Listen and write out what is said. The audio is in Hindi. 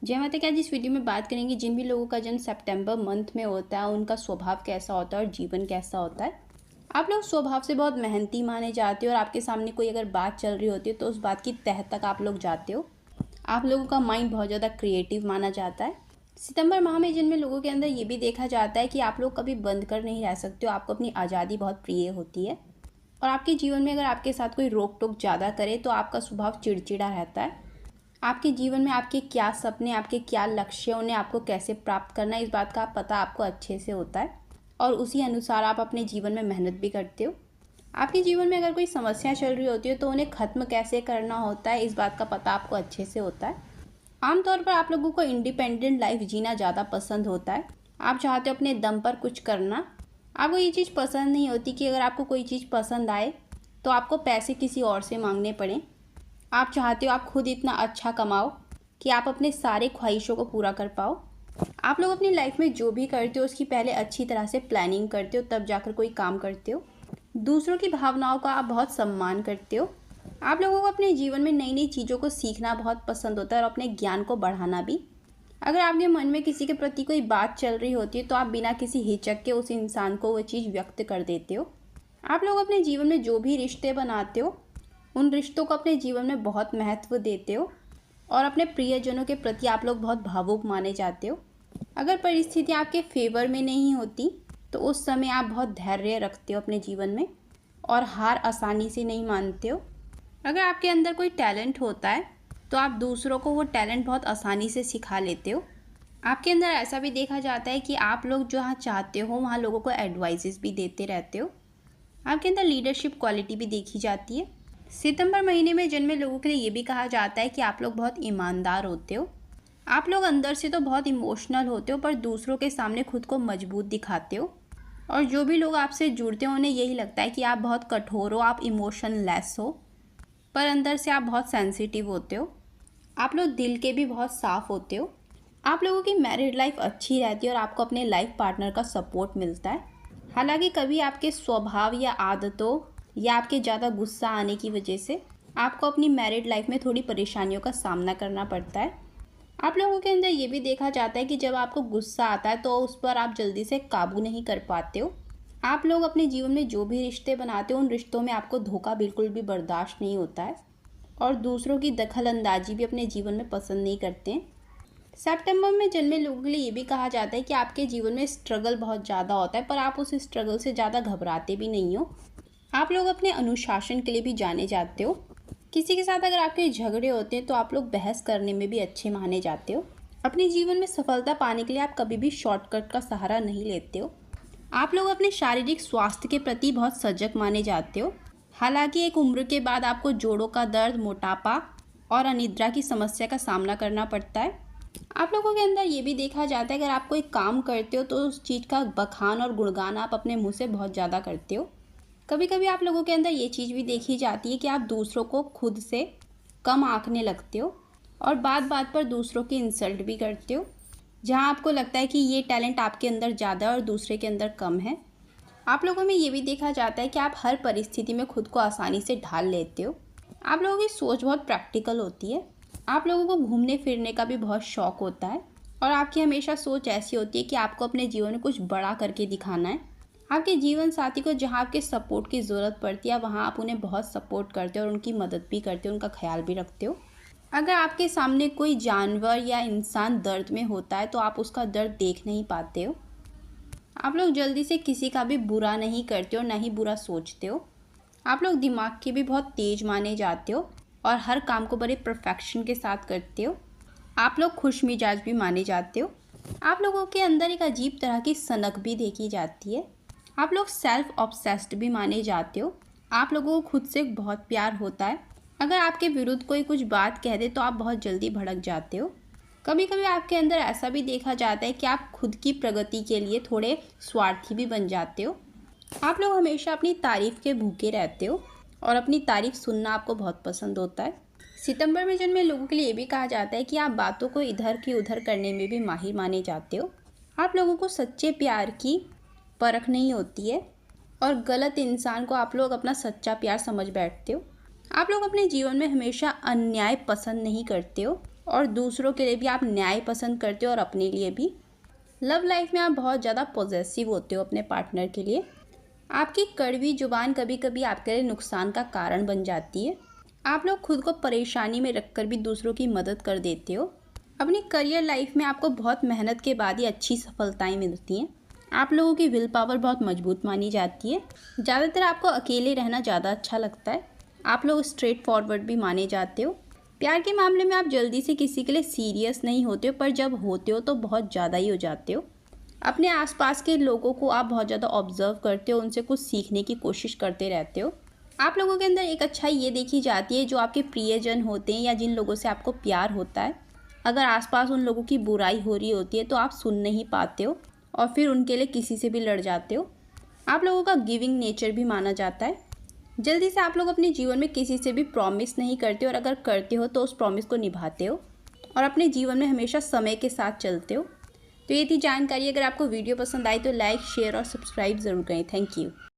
जय माता की। आज इस वीडियो में बात करेंगे जिन भी लोगों का जन्म सितंबर मंथ में होता है उनका स्वभाव कैसा होता है और जीवन कैसा होता है। आप लोग स्वभाव से बहुत मेहनती माने जाते हो और आपके सामने कोई अगर बात चल रही होती है तो उस बात की तह तक आप लोग जाते हो। आप लोगों का माइंड बहुत ज़्यादा क्रिएटिव माना जाता है। सितंबर माह में जन्मे लोगों के अंदर ये भी देखा जाता है कि आप लोग कभी बंद कर नहीं रह सकते हो। आपको अपनी आज़ादी बहुत प्रिय होती है और आपके जीवन में अगर आपके साथ कोई रोक टोक ज़्यादा करे तो आपका स्वभाव चिड़चिड़ा रहता है। आपके जीवन में आपके क्या सपने, आपके क्या लक्ष्य, उन्हें आपको कैसे प्राप्त करना है, इस बात का पता आपको अच्छे से होता है और उसी अनुसार आप अपने जीवन में मेहनत भी करते हो। आपके जीवन में अगर कोई समस्या चल रही होती है तो उन्हें ख़त्म कैसे करना होता है, इस बात का पता आपको अच्छे से होता है। आमतौर पर आप लोगों को इंडिपेंडेंट लाइफ जीना ज़्यादा पसंद होता है। आप चाहते हो अपने दम पर कुछ करना। आपको ये चीज़ पसंद नहीं होती कि अगर आपको कोई चीज़ पसंद आए तो आपको पैसे किसी और से मांगने पड़ें। आप चाहते हो आप खुद इतना अच्छा कमाओ कि आप अपने सारे ख्वाहिशों को पूरा कर पाओ। आप लोग अपनी लाइफ में जो भी करते हो उसकी पहले अच्छी तरह से प्लानिंग करते हो, तब जाकर कोई काम करते हो। दूसरों की भावनाओं का आप बहुत सम्मान करते हो। आप लोगों को अपने जीवन में नई नई चीज़ों को सीखना बहुत पसंद होता है और अपने ज्ञान को बढ़ाना भी। अगर आपके मन में किसी के प्रति कोई बात चल रही होती है तो आप बिना किसी हिचक के उस इंसान को वो चीज़ व्यक्त कर देते हो। आप लोग अपने जीवन में जो भी रिश्ते बनाते हो उन रिश्तों को अपने जीवन में बहुत महत्व देते हो और अपने प्रियजनों के प्रति आप लोग बहुत भावुक माने जाते हो। अगर परिस्थितियाँ आपके फेवर में नहीं होती तो उस समय आप बहुत धैर्य रखते हो अपने जीवन में और हार आसानी से नहीं मानते हो। अगर आपके अंदर कोई टैलेंट होता है तो आप दूसरों को वो टैलेंट बहुत आसानी से सिखा लेते हो। आपके अंदर ऐसा भी देखा जाता है कि आप लोग जहाँ चाहते हो वहाँ लोगों को एडवाइजेस भी देते रहते हो। आपके अंदर लीडरशिप क्वालिटी भी देखी जाती है। सितंबर महीने में जन्मे लोगों के लिए ये भी कहा जाता है कि आप लोग बहुत ईमानदार होते हो। आप लोग अंदर से तो बहुत इमोशनल होते हो पर दूसरों के सामने खुद को मजबूत दिखाते हो और जो भी लोग आपसे जुड़ते हो उन्हें यही लगता है कि आप बहुत कठोर हो, आप इमोशनलेस हो, पर अंदर से आप बहुत सेंसिटिव होते हो। आप लोग दिल के भी बहुत साफ होते हो। आप लोगों की मैरिड लाइफ अच्छी रहती है और आपको अपने लाइफ पार्टनर का सपोर्ट मिलता है। हालांकि कभी आपके स्वभाव या आदतों या आपके ज़्यादा गुस्सा आने की वजह से आपको अपनी मैरिड लाइफ में थोड़ी परेशानियों का सामना करना पड़ता है। आप लोगों के अंदर ये भी देखा जाता है कि जब आपको गुस्सा आता है तो उस पर आप जल्दी से काबू नहीं कर पाते हो। आप लोग अपने जीवन में जो भी रिश्ते बनाते हो उन रिश्तों में आपको धोखा बिल्कुल भी बर्दाश्त नहीं होता है और दूसरों की दखल अंदाजी भी अपने जीवन में पसंद नहीं करते हैं। सितंबर में जन्मे लोगों के लिए ये भी कहा जाता है कि आपके जीवन में स्ट्रगल बहुत ज़्यादा होता है पर आप उस स्ट्रगल से ज़्यादा घबराते भी नहीं हो। आप लोग अपने अनुशासन के लिए भी जाने जाते हो। किसी के साथ अगर आपके झगड़े होते हैं तो आप लोग बहस करने में भी अच्छे माने जाते हो। अपने जीवन में सफलता पाने के लिए आप कभी भी शॉर्टकट का सहारा नहीं लेते हो। आप लोग अपने शारीरिक स्वास्थ्य के प्रति बहुत सजग माने जाते हो। हालांकि एक उम्र के बाद आपको जोड़ों का दर्द, मोटापा और अनिद्रा की समस्या का सामना करना पड़ता है। आप लोगों के अंदर ये भी देखा जाता है अगर आप कोई काम करते हो तो उस चीज़ का बखान और गुणगान आप अपने मुँह से बहुत ज़्यादा करते हो। कभी कभी आप लोगों के अंदर ये चीज़ भी देखी जाती है कि आप दूसरों को खुद से कम आंकने लगते हो और बात बात पर दूसरों की इंसल्ट भी करते हो, जहां आपको लगता है कि ये टैलेंट आपके अंदर ज़्यादा है और दूसरे के अंदर कम है। आप लोगों में ये भी देखा जाता है कि आप हर परिस्थिति में खुद को आसानी से ढाल लेते हो। आप लोगों की सोच बहुत प्रैक्टिकल होती है। आप लोगों को घूमने फिरने का भी बहुत शौक होता है और आपकी हमेशा सोच ऐसी होती है कि आपको अपने जीवन में कुछ बड़ा करके दिखाना है। आपके जीवन साथी को जहाँ आपके सपोर्ट की ज़रूरत पड़ती है वहाँ आप उन्हें बहुत सपोर्ट करते हो और उनकी मदद भी करते हो, उनका ख्याल भी रखते हो। अगर आपके सामने कोई जानवर या इंसान दर्द में होता है तो आप उसका दर्द देख नहीं पाते हो। आप लोग जल्दी से किसी का भी बुरा नहीं करते हो, ना ही बुरा सोचते हो। आप लोग दिमाग के भी बहुत तेज माने जाते हो और हर काम को बड़े परफेक्शन के साथ करते हो। आप लोग खुश मिजाज भी माने जाते हो। आप लोगों के अंदर एक अजीब तरह की सनक भी देखी जाती है। आप लोग सेल्फ ऑब्सेस्ड भी माने जाते हो। आप लोगों को खुद से बहुत प्यार होता है। अगर आपके विरुद्ध कोई कुछ बात कह दे तो आप बहुत जल्दी भड़क जाते हो। कभी कभी आपके अंदर ऐसा भी देखा जाता है कि आप खुद की प्रगति के लिए थोड़े स्वार्थी भी बन जाते हो। आप लोग हमेशा अपनी तारीफ़ के भूखे रहते हो और अपनी तारीफ़ सुनना आपको बहुत पसंद होता है। सितंबर में जन्मे लोगों के लिए ये भी कहा जाता है कि आप बातों को इधर की उधर करने में भी माहिर माने जाते हो। आप लोगों को सच्चे प्यार की परख नहीं होती है और गलत इंसान को आप लोग अपना सच्चा प्यार समझ बैठते हो। आप लोग अपने जीवन में हमेशा अन्याय पसंद नहीं करते हो और दूसरों के लिए भी आप न्याय पसंद करते हो और अपने लिए भी। लव लाइफ में आप बहुत ज़्यादा पॉजेसिव होते हो अपने पार्टनर के लिए। आपकी कड़वी जुबान कभी कभी आपके लिए नुकसान का कारण बन जाती है। आप लोग खुद को परेशानी में रखकर भी दूसरों की मदद कर देते हो। अपनी करियर लाइफ में आपको बहुत मेहनत के बाद ही अच्छी सफलताएं मिलती हैं। आप लोगों की विल पावर बहुत मजबूत मानी जाती है। ज़्यादातर आपको अकेले रहना ज़्यादा अच्छा लगता है। आप लोग स्ट्रेट फॉरवर्ड भी माने जाते हो। प्यार के मामले में आप जल्दी से किसी के लिए सीरियस नहीं होते हो, पर जब होते हो तो बहुत ज़्यादा ही हो जाते हो। अपने आसपास के लोगों को आप बहुत ज़्यादा ऑब्जर्व करते हो, उनसे कुछ सीखने की कोशिश करते रहते हो। आप लोगों के अंदर एक अच्छाई ये देखी जाती है, जो आपके प्रियजन होते हैं या जिन लोगों से आपको प्यार होता है, अगर आसपास उन लोगों की बुराई हो रही होती है तो आप सुन नहीं पाते हो और फिर उनके लिए किसी से भी लड़ जाते हो। आप लोगों का गिविंग नेचर भी माना जाता है। जल्दी से आप लोग अपने जीवन में किसी से भी प्रॉमिस नहीं करते, और अगर करते हो तो उस प्रॉमिस को निभाते हो और अपने जीवन में हमेशा समय के साथ चलते हो। तो ये थी जानकारी। अगर आपको वीडियो पसंद आई तो लाइक, शेयर और सब्सक्राइब ज़रूर करें। Thank you.